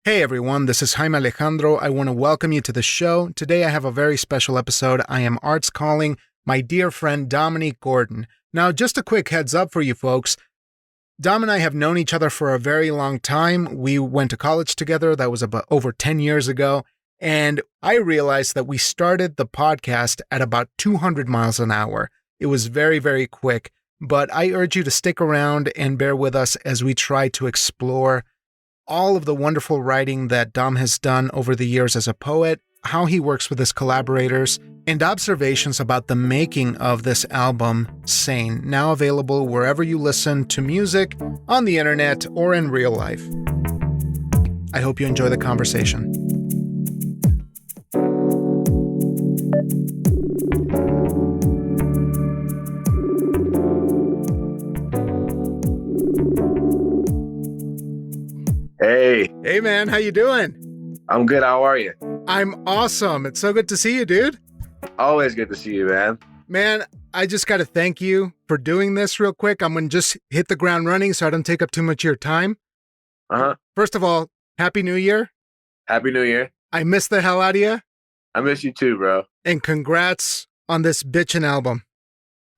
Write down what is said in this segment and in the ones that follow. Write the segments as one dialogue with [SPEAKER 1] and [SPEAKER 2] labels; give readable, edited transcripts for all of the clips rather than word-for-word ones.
[SPEAKER 1] Hey everyone, this is Jaime Alejandro. I want to welcome you to the show. Today I have a very special episode. I am arts calling my dear friend Dominique Gordon. Now, just a quick heads up for you folks. Dom and I have known each other for a very long time. We went to college together. That was about over 10 years ago. And I realized that we started the podcast at about 200 miles an hour. It was very, very quick. But I urge you to stick around and bear with us as we try to explore all of the wonderful writing that Dom has done over the years as a poet, how he works with his collaborators, and observations about the making of this album, Sane, now available wherever you listen to music, on the internet, or in real life. I hope you enjoy the conversation. Hey man, how you doing?
[SPEAKER 2] I'm good. How are you?
[SPEAKER 1] I'm awesome. It's so good to see you, dude.
[SPEAKER 2] Always good to see you, man.
[SPEAKER 1] Man, I just got to thank you for doing this real quick. I'm going to just hit the ground running so I don't take up too much of your time. First of all, Happy New Year.
[SPEAKER 2] Happy New Year.
[SPEAKER 1] I miss the hell out of you.
[SPEAKER 2] I miss you too, bro.
[SPEAKER 1] And congrats on this bitchin' album.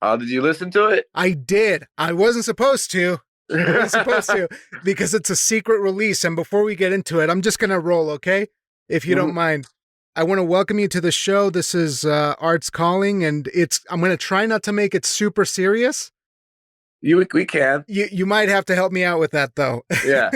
[SPEAKER 2] Did you listen to it?
[SPEAKER 1] I did. I wasn't supposed to. Because it's a secret release. And before we get into it, I'm just going to roll, okay? If you don't mind. I want to welcome you to the show. This is Arts Calling, and I'm going to try not to make it super serious.
[SPEAKER 2] We can.
[SPEAKER 1] You might have to help me out with that, though.
[SPEAKER 2] Yeah.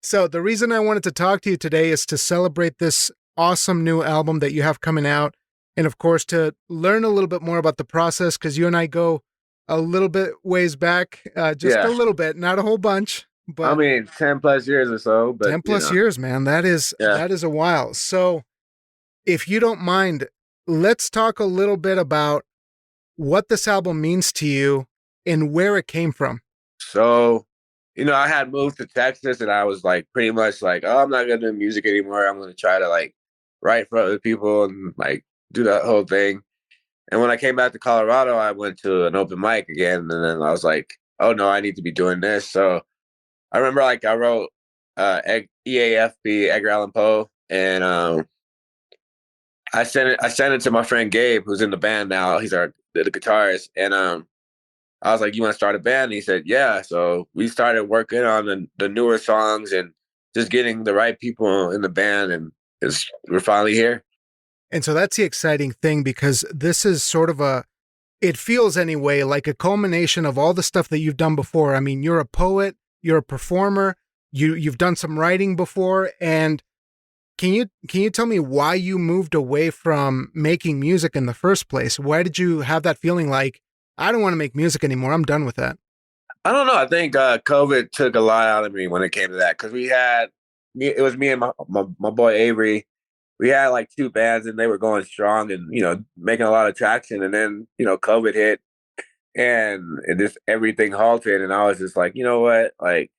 [SPEAKER 1] So the reason I wanted to talk to you today is to celebrate this awesome new album that you have coming out. And of course, to learn a little bit more about the process, because you and I go a little bit ways back, a little bit, not a whole bunch. But
[SPEAKER 2] I mean, 10 plus years or so. But
[SPEAKER 1] 10 plus years, man. That is a while. So if you don't mind, let's talk a little bit about what this album means to you and where it came from.
[SPEAKER 2] So, I had moved to Texas and I was like pretty much like, oh, I'm not going to do music anymore. I'm going to try to like write for other people and like do that whole thing. And when I came back to Colorado, I went to an open mic again. And then I was like, oh, no, I need to be doing this. So I remember like I wrote EAFP, Edgar Allan Poe. And I sent it to my friend Gabe, who's in the band now. He's the guitarist. And I was like, you want to start a band? And he said, yeah. So we started working on the newer songs and just getting the right people in the band. And we're finally here.
[SPEAKER 1] And so that's the exciting thing, because this is sort of it feels anyway, like a culmination of all the stuff that you've done before. I mean, you're a poet, you're a performer, you've done some writing before. And can you tell me why you moved away from making music in the first place? Why did you have that feeling like, I don't want to make music anymore, I'm done with that?
[SPEAKER 2] I don't know. I think COVID took a lot out of me when it came to that, because it was me and my boy Avery. We had like two bands and they were going strong and, making a lot of traction. And then, COVID hit and just everything halted. And I was just like, you know what? Like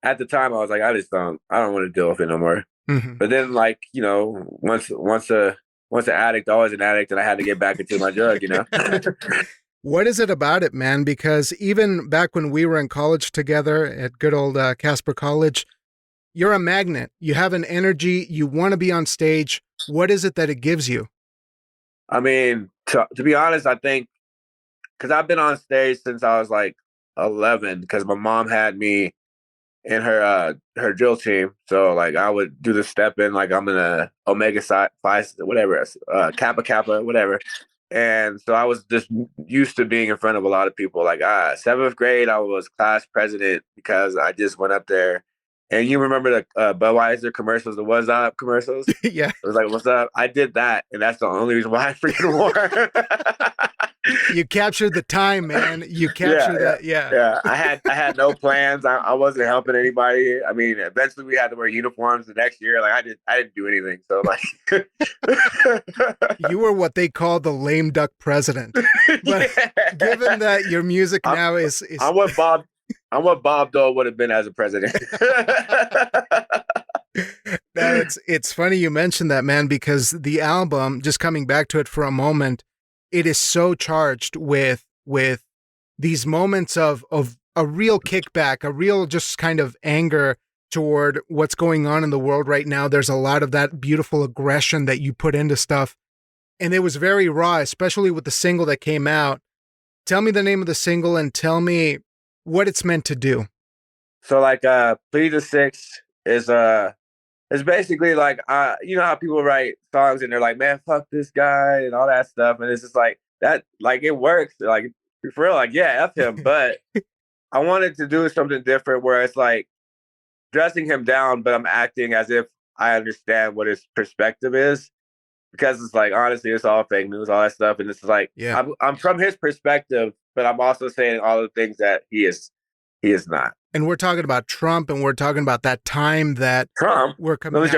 [SPEAKER 2] at the time I was like, I don't want to deal with it no more. Mm-hmm. But then like, once an addict, always an addict, and I had to get back into my drug,
[SPEAKER 1] What is it about it, man? Because even back when we were in college together at good old Casper College, you're a magnet. You have an energy. You want to be on stage. What is it that it gives you?
[SPEAKER 2] I mean, to be honest, I think because I've been on stage since I was like 11, because my mom had me in her drill team. So like I would do the step in, like I'm in a Omega Psi, whatever, Kappa, whatever. And so I was just used to being in front of a lot of people. Like 7th grade, I was class president because I just went up there. And you remember the Budweiser commercials, the What's Up commercials?
[SPEAKER 1] Yeah.
[SPEAKER 2] It was like, what's up? I did that. And that's the only reason why I freaking wore.
[SPEAKER 1] You captured the time, man. You captured that. Yeah.
[SPEAKER 2] Yeah. I had no plans. I wasn't helping anybody. I mean, eventually we had to wear uniforms the next year. Like I didn't do anything. So like
[SPEAKER 1] you were what they call the lame duck president. But given that your music now is
[SPEAKER 2] I'm what Bob Dole would have been as a president.
[SPEAKER 1] Now, it's funny you mentioned that, man, because the album, just coming back to it for a moment, it is so charged with these moments of a real kickback, a real just kind of anger toward what's going on in the world right now. There's a lot of that beautiful aggression that you put into stuff. And it was very raw, especially with the single that came out. Tell me the name of the single and tell me what it's meant to do.
[SPEAKER 2] So like Plead the Sixth is it's basically like you know how people write songs and they're like, man, fuck this guy and all that stuff. And it's just like that, like it works. Like for real, like, yeah, F him. But I wanted to do something different where it's like dressing him down, but I'm acting as if I understand what his perspective is. Because it's like, honestly, it's all fake news, all that stuff. And it's like,
[SPEAKER 1] Yeah.
[SPEAKER 2] I'm from his perspective, but I'm also saying all the things that he is not.
[SPEAKER 1] And we're talking about Trump, and we're talking about that time that
[SPEAKER 2] Trump?
[SPEAKER 1] we're coming out.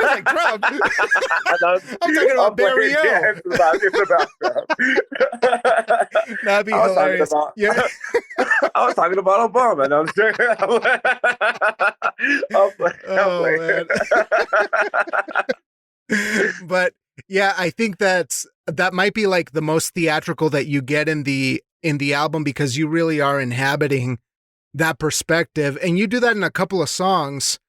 [SPEAKER 1] Like Trump. I'm talking about Barry O.
[SPEAKER 2] Yeah, it's about Trump.
[SPEAKER 1] That'd be hilarious.
[SPEAKER 2] I was talking about Obama. No, I'm
[SPEAKER 1] sure. Man. But yeah, I think that might be like the most theatrical that you get in the album, because you really are inhabiting that perspective, and you do that in a couple of songs.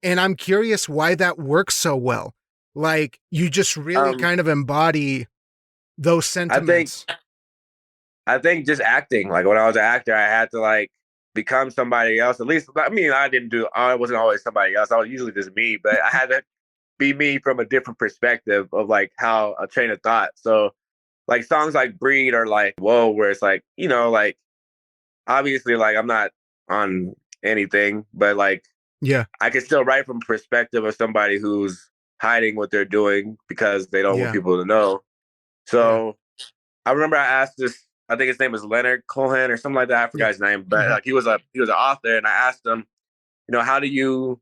[SPEAKER 1] And I'm curious why that works so well. Like, you just really kind of embody those sentiments.
[SPEAKER 2] I think just acting. Like, when I was an actor, I had to like become somebody else. At least, I mean, I wasn't always somebody else. I was usually just me, but I had to be me from a different perspective of like how a train of thought. So like songs like Breed are like, whoa, where it's like, you know, like obviously like I'm not on anything, but like,
[SPEAKER 1] yeah,
[SPEAKER 2] I can still write from perspective of somebody who's hiding what they're doing because they don't want people to know. So I remember I asked this, I think his name is Leonard Cohen or something like that. I forgot his name, but like he was an author, and I asked him, you know, how do you,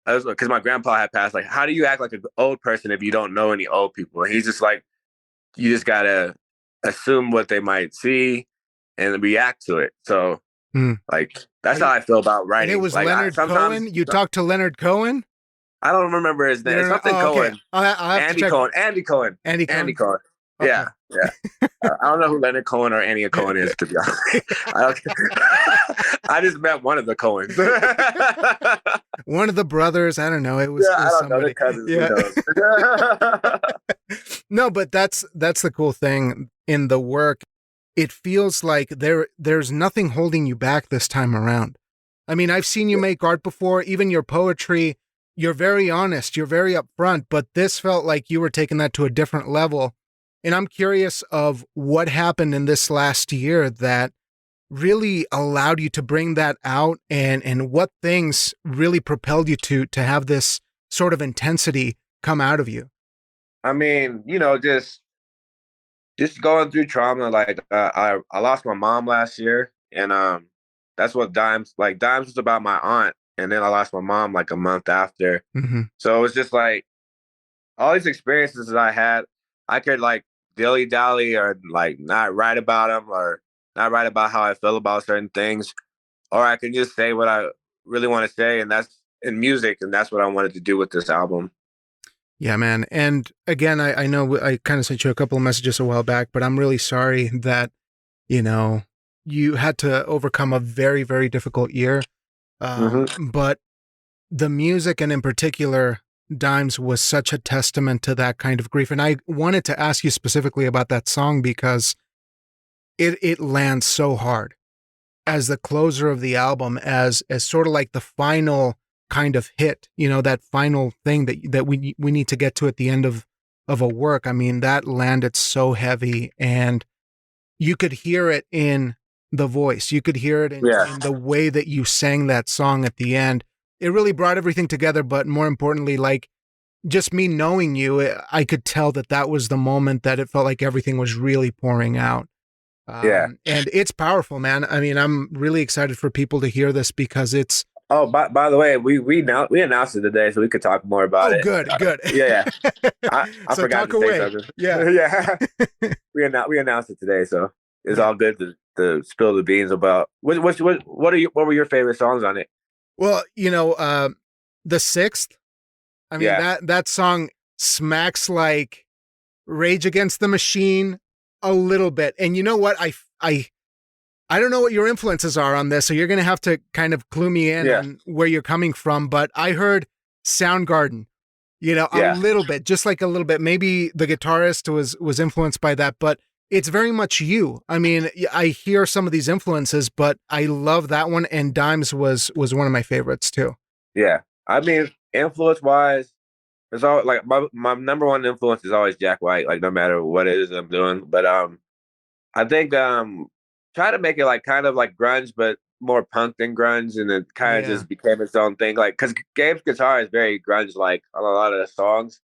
[SPEAKER 2] because my grandpa had passed, like, how do you act like an old person if you don't know any old people? And he's just like, you just gotta assume what they might see and react to it. So like, that's how I feel about writing.
[SPEAKER 1] And it was
[SPEAKER 2] like,
[SPEAKER 1] Leonard Cohen? You talked to Leonard Cohen?
[SPEAKER 2] I don't remember his name. It's something Cohen.
[SPEAKER 1] Andy Cohen.
[SPEAKER 2] Andy Cohen. Okay. Yeah. I don't know who Leonard Cohen or Annie Cohen is, to be honest. I just met one of the Cohens.
[SPEAKER 1] One of the brothers. I don't know. It was,
[SPEAKER 2] I don't
[SPEAKER 1] somebody.
[SPEAKER 2] know. The cousins.
[SPEAKER 1] Yeah. No, but that's the cool thing in the work. It feels like there's nothing holding you back this time around. I mean, I've seen you make art before, even your poetry. You're very honest. You're very upfront, but this felt like you were taking that to a different level. And I'm curious of what happened in this last year that really allowed you to bring that out, and what things really propelled you to have this sort of intensity come out of you.
[SPEAKER 2] I mean, you know, just going through trauma. Like I lost my mom last year, and that's what Dimes was about, my aunt, and then I lost my mom like a month after. So it was just like all these experiences that I had, I could like dilly-dally or like not write about them or not write about how I feel about certain things, or I can just say what I really want to say, and that's in music, and that's what I wanted to do with this album.
[SPEAKER 1] Yeah, man. And again, I know I kind of sent you a couple of messages a while back, but I'm really sorry that, you know, you had to overcome a very, very difficult year. But the music, and in particular, Dimes, was such a testament to that kind of grief. And I wanted to ask you specifically about that song because it lands so hard as the closer of the album, as sort of like the final kind of hit, you know, that final thing that we need to get to at the end of a work. I mean, that landed so heavy, and you could hear it in the voice. You could hear it in the way that you sang that song at the end. It really brought everything together, but more importantly, like, just me knowing you, I could tell that was the moment that it felt like everything was really pouring out. And it's powerful, man. I mean, I'm really excited for people to hear this because it's...
[SPEAKER 2] Oh, by the way, we announced it today, so we could talk more about it.
[SPEAKER 1] Good.
[SPEAKER 2] Yeah. I
[SPEAKER 1] so
[SPEAKER 2] forgot to say something.
[SPEAKER 1] Yeah.
[SPEAKER 2] We announced it today, so it's all good to spill the beans about what were your favorite songs on it?
[SPEAKER 1] Well, you know, The Sixth. I mean, that song smacks like Rage Against the Machine a little bit. And you know what? I don't know what your influences are on this, so you're going to have to kind of clue me in
[SPEAKER 2] Yeah.
[SPEAKER 1] on where you're coming from. But I heard Soundgarden, a
[SPEAKER 2] Yeah.
[SPEAKER 1] little bit, just like a little bit. Maybe the guitarist was influenced by that, but it's very much you. I mean, I hear some of these influences, but I love that one. And Dimes was one of my favorites too.
[SPEAKER 2] Yeah. I mean, influence wise, it's all like my number one influence is always Jack White, like no matter what it is I'm doing. But I think try to make it like kind of like grunge, but more punk than grunge, and it kind of just became its own thing. Like, because Gabe's guitar is very grunge like on a lot of the songs.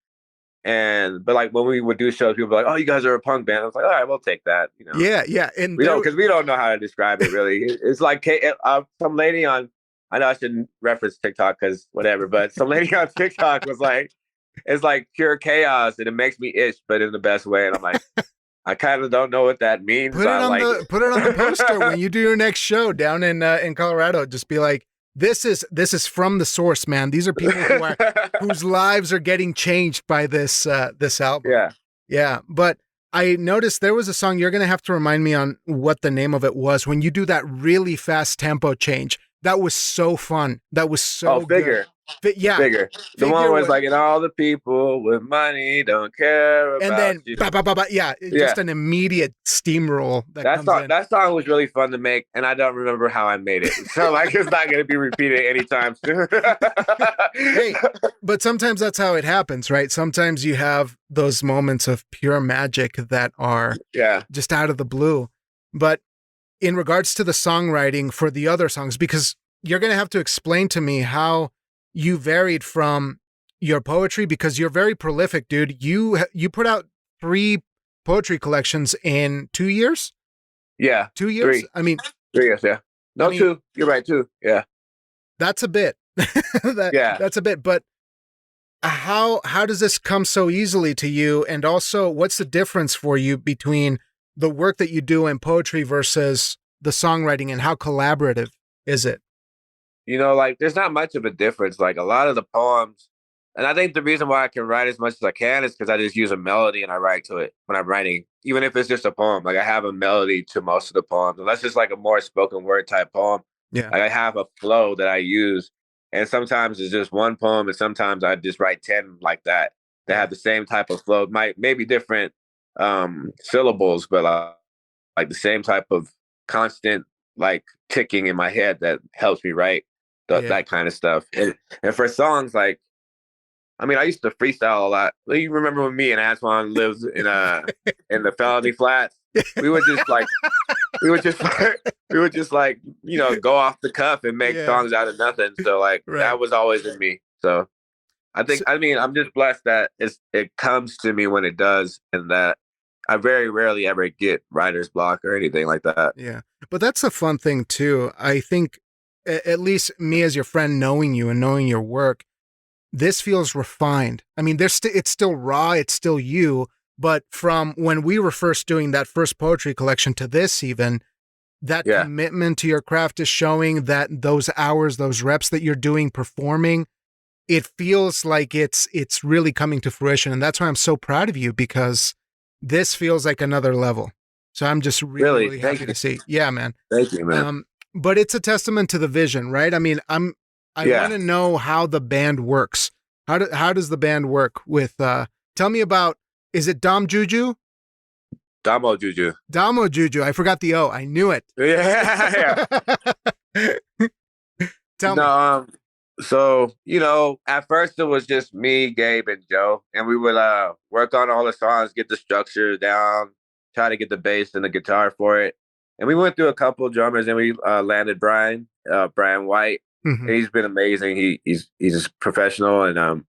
[SPEAKER 2] But like when we would do shows, people were like, "Oh, you guys are a punk band." I was like, "All right, we'll take that."
[SPEAKER 1] Yeah, and
[SPEAKER 2] we don't, because we don't know how to describe it really. It's like some lady on. I know I shouldn't reference TikTok because whatever, but some lady on TikTok was like, "It's like pure chaos, and it makes me itch, but in the best way." And I'm like, I kind of don't know what that means.
[SPEAKER 1] Put it on the poster when you do your next show down in Colorado. Just be like, this is from the source, man. These are people whose lives are getting changed by this album. Yeah. But I noticed there was a song. You're gonna have to remind me on what the name of it was when you do that really fast tempo change. That was so fun. That was so
[SPEAKER 2] Figure.
[SPEAKER 1] Good. Yeah.
[SPEAKER 2] Figure. The one was like, and all the people with money don't care about
[SPEAKER 1] and then,
[SPEAKER 2] you.
[SPEAKER 1] Just an immediate steamroll
[SPEAKER 2] that song was really fun to make, and I don't remember how I made it. So like, it's not going to be repeated anytime soon.
[SPEAKER 1] Hey, but sometimes that's how it happens, right? Sometimes you have those moments of pure magic that are just out of the blue. But in regards to the songwriting for the other songs, because you're going to have to explain to me how you varied from your poetry, because you're very prolific, dude. You put out 3 poetry collections in 2 years?
[SPEAKER 2] Yeah.
[SPEAKER 1] 2 years?
[SPEAKER 2] 3.
[SPEAKER 1] I mean,
[SPEAKER 2] 3 years, yeah. No, 2. You're right, 2. Yeah.
[SPEAKER 1] That's a bit. That's a bit. But how does this come so easily to you? And also, what's the difference for you between the work that you do in poetry versus the songwriting, and how collaborative is it?
[SPEAKER 2] Like, there's not much of a difference. Like, a lot of the poems, and I think the reason why I can write as much as I can is because I just use a melody and I write to it when I'm writing, even if it's just a poem. Like, I have a melody to most of the poems, unless it's like a more spoken word type poem.
[SPEAKER 1] Yeah.
[SPEAKER 2] Like, I have a flow that I use, and sometimes it's just one poem, and sometimes I just write 10 like that have the same type of flow. Maybe different syllables, but like the same type of constant like ticking in my head that helps me write that kind of stuff. And for songs, like, I mean, I used to freestyle a lot. You remember when me and Antoine lived in the Felony Flats? We would just go off the cuff and make songs out of nothing. So like that was always in me. So I'm just blessed that it comes to me when it does, and that I very rarely ever get writer's block or anything like that.
[SPEAKER 1] Yeah. But that's the fun thing too. I think, at least me as your friend, knowing you and knowing your work, this feels refined. I mean, it's still raw, it's still you, but from when we were first doing that first poetry collection to this, even that commitment to your craft is showing, that those hours, those reps that you're doing performing, it feels like it's really coming to fruition. And that's why I'm so proud of you, because this feels like another level. So I'm just really happy to see. Yeah, man.
[SPEAKER 2] Thank you, man.
[SPEAKER 1] But it's a testament to the vision, right? I mean, I want to know how the band works. How does the band work with, tell me about, is it DOMO JUJU?
[SPEAKER 2] DOMO JUJU.
[SPEAKER 1] DOMO JUJU. I forgot the O. I knew it.
[SPEAKER 2] Yeah.
[SPEAKER 1] Tell me.
[SPEAKER 2] So, at first it was just me, Gabe, and Joe, and we would work on all the songs, get the structure down, try to get the bass and the guitar for it. And we went through a couple of drummers, and we landed Brian White.
[SPEAKER 1] Mm-hmm.
[SPEAKER 2] He's been amazing. He's a professional, and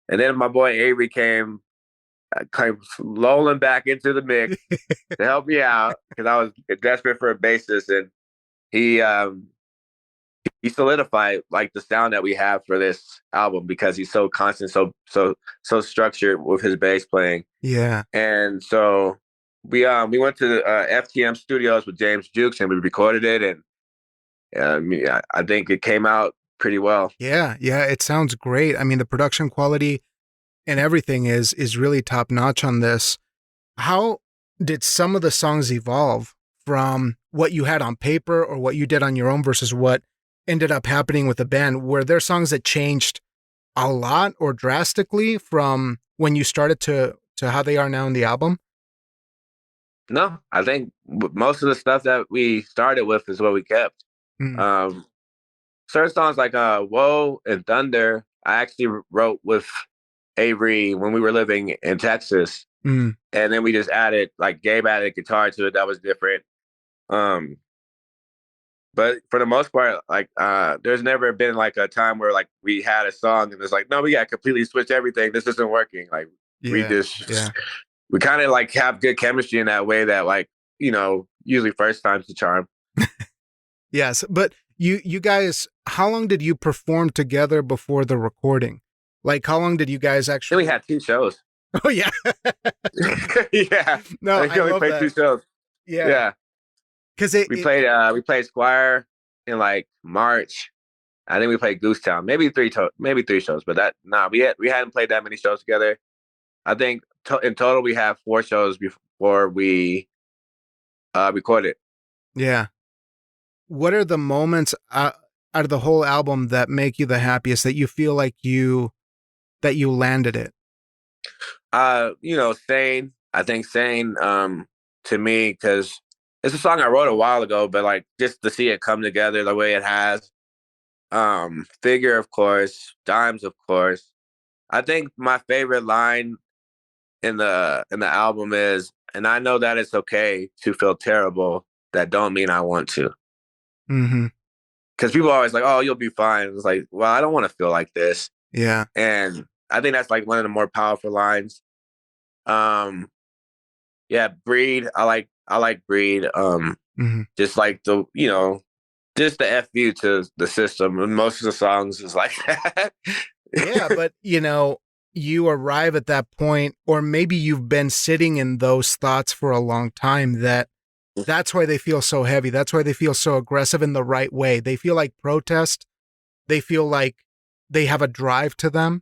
[SPEAKER 2] then my boy Avery came lolling back into the mix to help me out, because I was desperate for a bassist, and he solidified like the sound that we have for this album, because he's so constant, so structured with his bass playing.
[SPEAKER 1] Yeah.
[SPEAKER 2] And so we went to the FTM studios with James Jukes, and we recorded it, and I think it came out pretty well.
[SPEAKER 1] Yeah, it sounds great. I mean, the production quality and everything is really top notch on this. How did some of the songs evolve from what you had on paper or what you did on your own versus what ended up happening with the band? Were there songs that changed a lot or drastically from when you started to how they are now in the album?
[SPEAKER 2] No, I think most of the stuff that we started with is what we kept.
[SPEAKER 1] Mm,
[SPEAKER 2] Um, certain songs like "Whoa" and "Thunder," I actually wrote with Avery when we were living in Texas,
[SPEAKER 1] mm,
[SPEAKER 2] and then we just added like Gabe added guitar to it that was different. Um, but for the most part, like there's never been like a time where like we had a song and it's like, no, we got to completely switch everything. This isn't working. Like we
[SPEAKER 1] yeah,
[SPEAKER 2] just
[SPEAKER 1] yeah.
[SPEAKER 2] we kind of like have good chemistry in that way that like usually first time's the charm.
[SPEAKER 1] Yes, but you guys, how long did you perform together before the recording? Like, how long did you guys
[SPEAKER 2] Then we
[SPEAKER 1] actually?
[SPEAKER 2] had 2 shows.
[SPEAKER 1] Oh yeah,
[SPEAKER 2] Yeah,
[SPEAKER 1] no,
[SPEAKER 2] I think
[SPEAKER 1] I
[SPEAKER 2] we only
[SPEAKER 1] love
[SPEAKER 2] played two
[SPEAKER 1] that.
[SPEAKER 2] shows.
[SPEAKER 1] Yeah,
[SPEAKER 2] Yeah,
[SPEAKER 1] because it
[SPEAKER 2] we played Squire in like March. I think we played Goosetown, maybe 3 shows, but we hadn't played that many shows together. I think in total we have 4 shows before we recorded.
[SPEAKER 1] yeah. What are the moments out of the whole album that make you the happiest? That you feel like you landed it?
[SPEAKER 2] Sane. I think Sane, to me, because it's a song I wrote a while ago, but like just to see it come together the way it has. Figure, of course, Dimes, of course. I think my favorite line in the album is, and I know that it's okay to feel terrible. That don't mean I want to.
[SPEAKER 1] Mm-hmm.
[SPEAKER 2] Because people are always like, oh, you'll be fine. It's like, well, I don't want to feel like this.
[SPEAKER 1] Yeah.
[SPEAKER 2] And I think that's like one of the more powerful lines. Um, yeah, Breed. I like Breed.
[SPEAKER 1] Mm-hmm.
[SPEAKER 2] Just like just the F you to the system. And most of the songs is like that.
[SPEAKER 1] Yeah, but you arrive at that point, or maybe you've been sitting in those thoughts for a long time. That's why they feel so heavy. That's why they feel so aggressive in the right way. They feel like protest. They feel like they have a drive to them.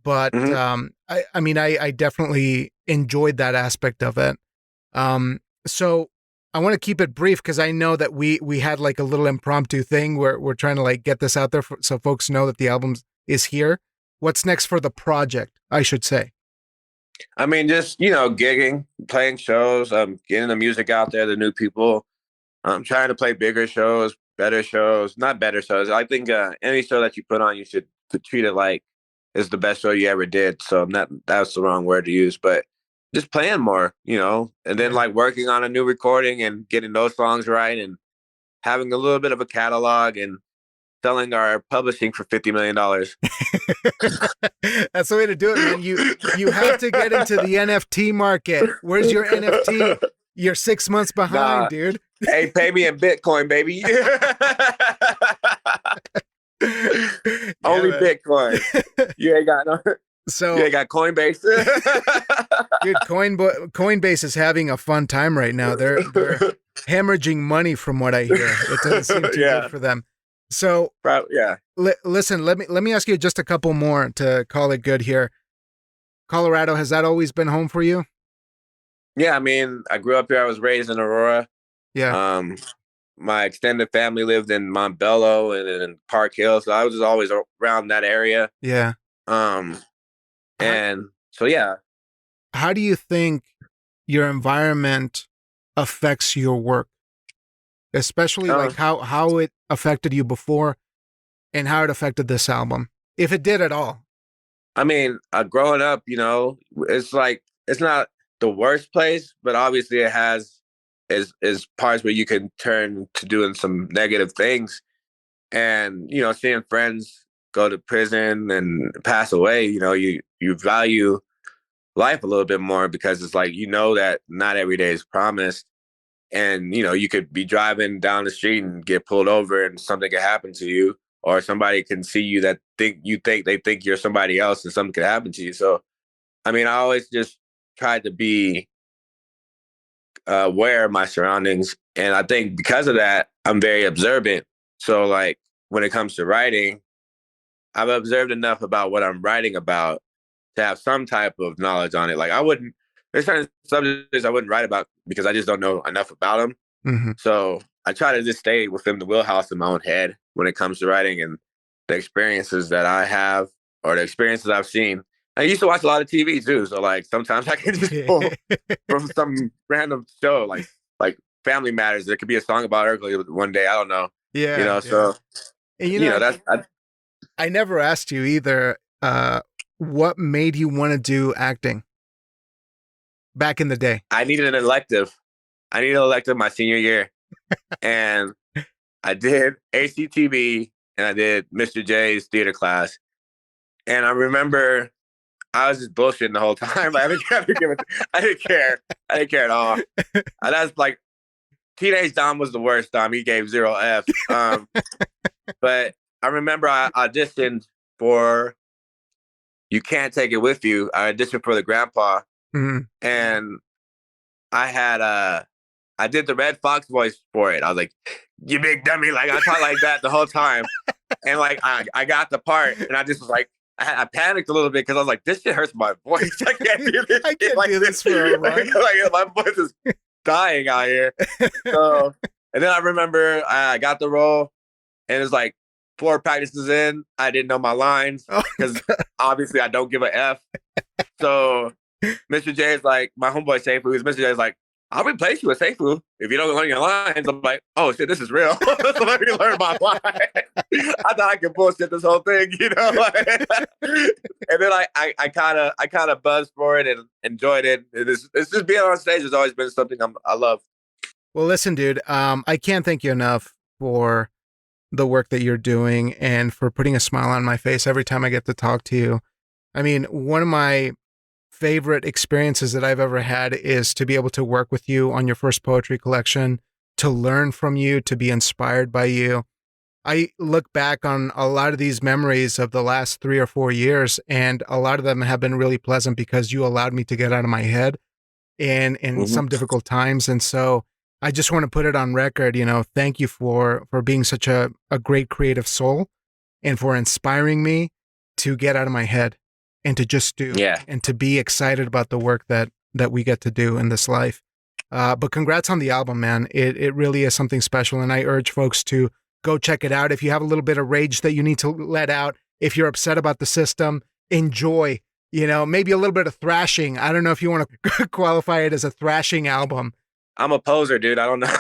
[SPEAKER 1] But
[SPEAKER 2] Mhm.
[SPEAKER 1] I mean, I definitely enjoyed that aspect of it. So I want to keep it brief because I know that we had like a little impromptu thing where we're trying to like get this out there so folks know that the album is here. What's next for the project? I should say.
[SPEAKER 2] I mean, just gigging, playing shows, getting the music out there to new people. I'm trying to play bigger shows, better shows, not better shows. I think any show that you put on, you should treat it like it's the best show you ever did. So that's the wrong word to use, but just playing more, and then
[SPEAKER 1] Yeah.
[SPEAKER 2] like working on a new recording and getting those songs right and having a little bit of a catalog and selling our publishing for $50 million.
[SPEAKER 1] That's the way to do it, man. You have to get into the NFT market. Where's your NFT? You're 6 months behind,
[SPEAKER 2] Nah,
[SPEAKER 1] dude.
[SPEAKER 2] hey, pay me in Bitcoin, baby.
[SPEAKER 1] Yeah,
[SPEAKER 2] Only
[SPEAKER 1] man.
[SPEAKER 2] Bitcoin. You ain't got no. You
[SPEAKER 1] So,
[SPEAKER 2] ain't got Coinbase.
[SPEAKER 1] dude, Coinbase is having a fun time right now. They're hemorrhaging money from what I hear. It doesn't seem too good
[SPEAKER 2] Yeah,
[SPEAKER 1] for them. So,
[SPEAKER 2] yeah,
[SPEAKER 1] listen, let me ask you just a couple more to call it good here. Colorado, has that always been home for you?
[SPEAKER 2] yeah. I mean, I grew up here. I was raised in Aurora.
[SPEAKER 1] Yeah.
[SPEAKER 2] Um, my extended family lived in Montbello and in Park Hill, so I was just always around that area.
[SPEAKER 1] Yeah.
[SPEAKER 2] Um,
[SPEAKER 1] How,
[SPEAKER 2] and so yeah,
[SPEAKER 1] how do you think your environment affects your work? Especially
[SPEAKER 2] uh,
[SPEAKER 1] like how it affected you before and how it affected this album. If it did at all.
[SPEAKER 2] I mean, growing up, it's like it's not the worst place, but obviously it has is parts where you can turn to doing some negative things, and seeing friends go to prison and pass away. You value life a little bit more because it's like that not every day is promised, and you could be driving down the street and get pulled over and something could happen to you, or somebody can see you that think they think you're somebody else and something could happen to you. So I mean, I always just tried to be aware of my surroundings, and I think because of that I'm very observant. So like when it comes to writing, I've observed enough about what I'm writing about to have some type of knowledge on it. Like there's certain subjects I wouldn't write about because I just don't know enough about them.
[SPEAKER 1] Mm-hmm.
[SPEAKER 2] So I try to just stay within the wheelhouse in my own head when it comes to writing, and the experiences that I have or the experiences I've seen. I used to watch a lot of TV too, so like sometimes I can just pull from some random show, like Family Matters. There could be a song about Urkel one day. I don't know.
[SPEAKER 1] Yeah.
[SPEAKER 2] So
[SPEAKER 1] And, you know,
[SPEAKER 2] that's
[SPEAKER 1] I never asked you either. What made you want to do acting back in the day?
[SPEAKER 2] I needed an elective. My senior year, and I did ACTV and I did Mr. J's theater class. And I remember I was just bullshitting the whole time. I didn't care. I didn't care at all. That's like Teenage Dom was the worst. Dom, he gave 0 F. But I remember I auditioned for You Can't Take It With You. I auditioned for the grandpa, and I did the Red Fox voice for it. I was like, "You big dummy!" Like I talked like that the whole time, and like I got the part, and I just was like, I panicked a little bit because I was like, "This shit hurts my voice. I can't do this.
[SPEAKER 1] I can't do this for a run.
[SPEAKER 2] Like my voice is dying out here." So, and then I remember I got the role, and it's like 4 practices in, I didn't know my lines because obviously I don't give a F. So Mr. J is like, my homeboy Seifu, Mr. J is like, "I'll replace you with Seifu if you don't learn your lines." I'm like, "Oh shit, this is real." So let me learn my line. I thought I could bullshit this whole thing, you know. And then I kind of buzzed for it and enjoyed it. It's just being on stage has always been something I love.
[SPEAKER 1] Well, listen, dude, I can't thank you enough for the work that you're doing and for putting a smile on my face every time I get to talk to you. I mean, one of my favorite experiences that I've ever had is to be able to work with you on your first poetry collection, to learn from you, to be inspired by you. I look back on a lot of these memories of the last 3 or 4 years, and a lot of them have been really pleasant because you allowed me to get out of my head in some difficult times. And so I just want to put it on record, thank you for being such a great creative soul and for inspiring me to get out of my head and to just do and to be excited about the work that we get to do in this life. But congrats on the album, man. It really is something special. And I urge folks to go check it out. If you have a little bit of rage that you need to let out, if you're upset about the system, enjoy, maybe a little bit of thrashing. I don't know if you want to qualify it as a thrashing album.
[SPEAKER 2] I'm a poser, dude. I don't know.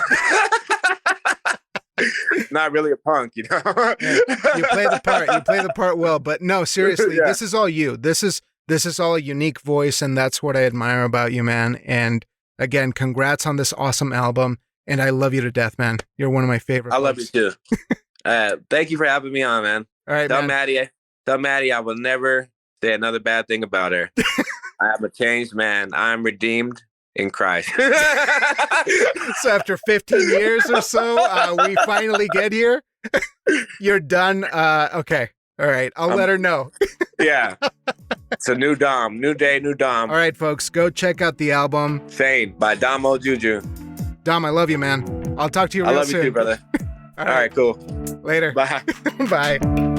[SPEAKER 2] Not really a punk, you know.
[SPEAKER 1] You play the part. You play the part well, but no, seriously, this is all you. This is all a unique voice, and that's what I admire about you, man. And again, congrats on this awesome album, and I love you to death, man. You're one of my favorite.
[SPEAKER 2] I love you too. Thank you for having me on, man.
[SPEAKER 1] All right,
[SPEAKER 2] tell Maddie I will never say another bad thing about her. I am a changed man. I am redeemed in Christ.
[SPEAKER 1] So after 15 years or so, we finally get here. You're done. Okay. All right. I'll let her know.
[SPEAKER 2] Yeah. It's a new Dom. New day, new Dom.
[SPEAKER 1] All right, folks. Go check out the album.
[SPEAKER 2] Sane by DOMO JUJU.
[SPEAKER 1] Dom, I love you, man. I'll talk to you real soon.
[SPEAKER 2] I love you too, brother. All right, cool.
[SPEAKER 1] Later.
[SPEAKER 2] Bye.
[SPEAKER 1] Bye.